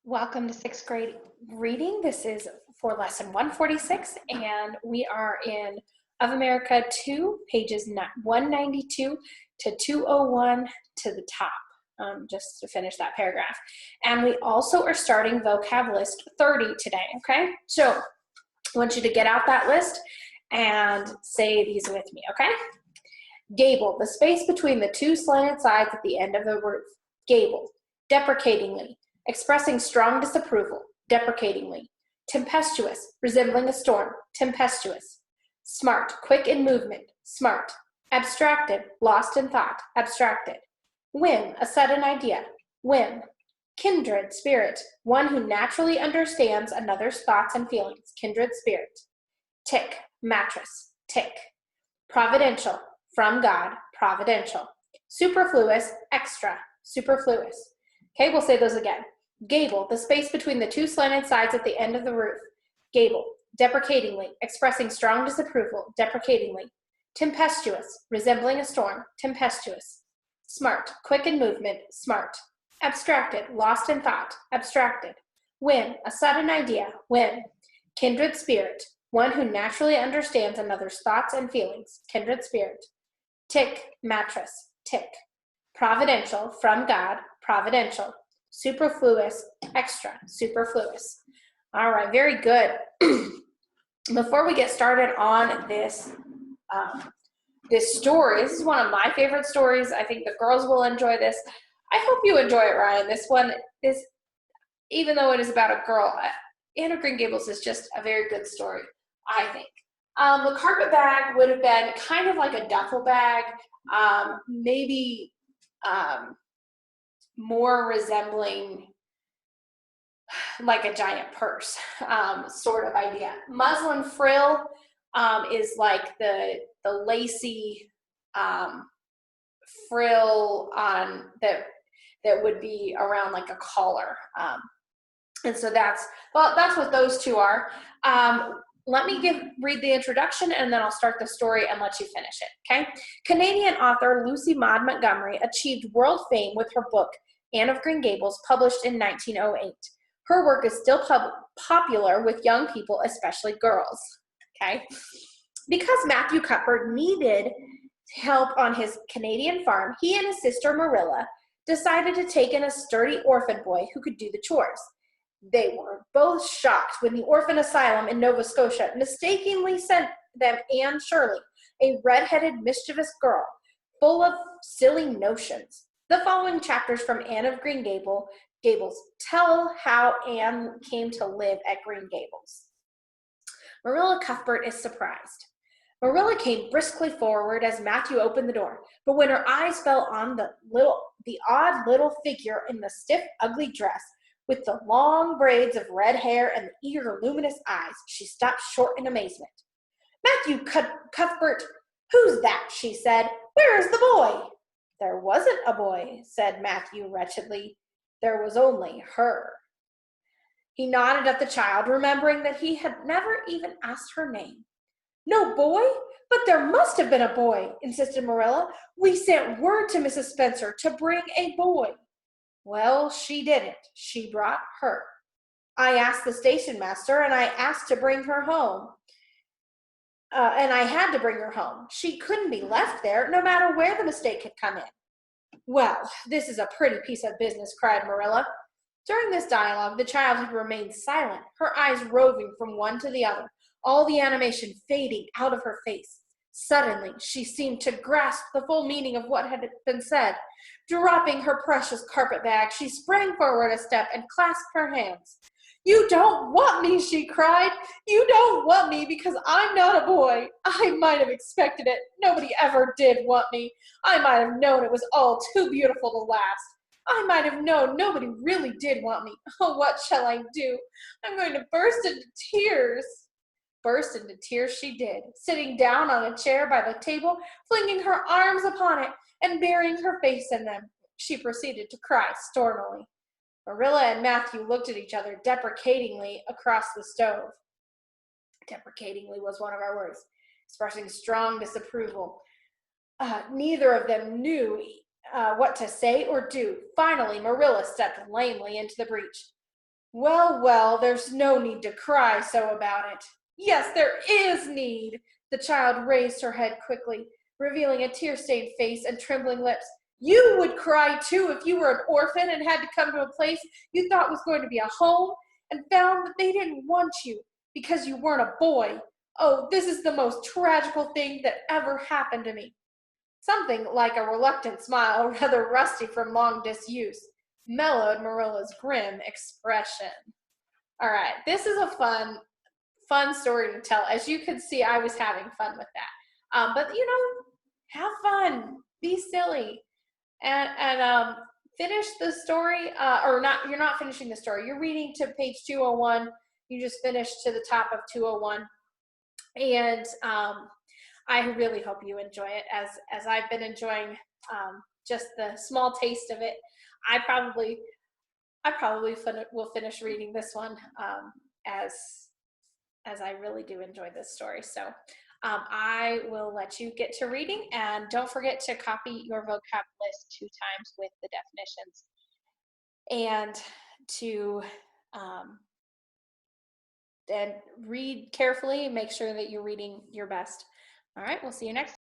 Welcome to sixth grade reading. This is for lesson 146, and we are in Of America 2, pages 192 to 201 to the top, just to finish that paragraph. And we also are starting vocab list 30 today, okay? So I want you to get out that list and say these with me, okay? Gable, the space between the two slanted sides at the end of the roof. Gable, deprecatingly. Expressing strong disapproval, deprecatingly. Tempestuous, resembling a storm, tempestuous. Smart, quick in movement, smart. Abstracted, lost in thought, abstracted. Whim, a sudden idea, whim. Kindred spirit, one who naturally understands another's thoughts and feelings, kindred spirit. Tick, mattress, tick. Providential, from God, providential. Superfluous, extra, superfluous. Okay, we'll say those again. Gable, the space between the two slanted sides at the end of the roof. Gable, deprecatingly, expressing strong disapproval, deprecatingly. Tempestuous, resembling a storm, tempestuous. Smart, quick in movement, smart. Abstracted, lost in thought, abstracted. Whim, a sudden idea, whim. Kindred spirit, one who naturally understands another's thoughts and feelings, kindred spirit. Tick, mattress, tick. Providential, from God, providential. Superfluous, extra, superfluous. All right, very good. Before we get started on this story, this is one of my favorite stories. I think the girls will enjoy this. I hope you enjoy it, Ryan. This one is, even though it is about a girl, Anne of Green Gables is just a very good story, I think. The carpet bag would have been kind of like a duffel bag, maybe more resembling like a giant purse sort of idea. Muslin frill is like the lacy frill on that would be around like a collar. And so that's what those two are. Let me read the introduction, and then I'll start the story and let you finish it, okay? Canadian author Lucy Maud Montgomery achieved world fame with her book, Anne of Green Gables, published in 1908. Her work is still popular with young people, especially girls, okay? Because Matthew Cuthbert needed help on his Canadian farm, he and his sister Marilla decided to take in a sturdy orphan boy who could do the chores. They were both shocked when the orphan asylum in Nova Scotia mistakenly sent them Anne Shirley, a red-headed, mischievous girl, full of silly notions. The following chapters from Anne of Green Gables tell how Anne came to live at Green Gables. Marilla Cuthbert is surprised. Marilla came briskly forward as Matthew opened the door, but when her eyes fell on the odd little figure in the stiff, ugly dress, with the long braids of red hair and the eager, luminous eyes, she stopped short in amazement. Matthew Cuthbert, who's that? She said. Where is the boy? There wasn't a boy, said Matthew wretchedly. There was only her. He nodded at the child, remembering that he had never even asked her name. No boy? But there must have been a boy, insisted Marilla. We sent word to Mrs. Spencer to bring a boy. Well, she didn't. She brought her. I asked the station master, and I asked to bring her home. And I had to bring her home. She couldn't be left there, no matter where the mistake had come in. Well, this is a pretty piece of business, cried Marilla. During this dialogue, the child had remained silent, her eyes roving from one to the other, all the animation fading out of her face. Suddenly, she seemed to grasp the full meaning of what had been said. Dropping her precious carpet bag, she sprang forward a step and clasped her hands. You don't want me, she cried. You don't want me because I'm not a boy. I might have expected it. Nobody ever did want me. I might have known it was all too beautiful to last. I might have known nobody really did want me. Oh, what shall I do? I'm going to burst into tears. Burst into tears she did, sitting down on a chair by the table, flinging her arms upon it, and burying her face in them. She proceeded to cry stormily. Marilla and Matthew looked at each other deprecatingly across the stove. Deprecatingly was one of our words, expressing strong disapproval. Neither of them knew what to say or do. Finally, Marilla stepped lamely into the breach. Well, well, there's no need to cry so about it. Yes, there is need. The child raised her head quickly, revealing a tear-stained face and trembling lips. You would cry too if you were an orphan and had to come to a place you thought was going to be a home and found that they didn't want you because you weren't a boy. Oh, this is the most tragical thing that ever happened to me. Something like a reluctant smile, rather rusty from long disuse, mellowed Marilla's grim expression. All right, this is a fun story to tell. As you can see, I was having fun with that. But have fun, be silly, and finish the story. Or not? You're not finishing the story. You're reading to page 201. You just finished to the top of 201, and I really hope you enjoy it as I've been enjoying just the small taste of it. I probably will finish reading this one as I really do enjoy this story. So I will let you get to reading, and don't forget to copy your vocab list 2 times with the definitions, and to and read carefully and make sure that you're reading your best. All right, we'll see you next time.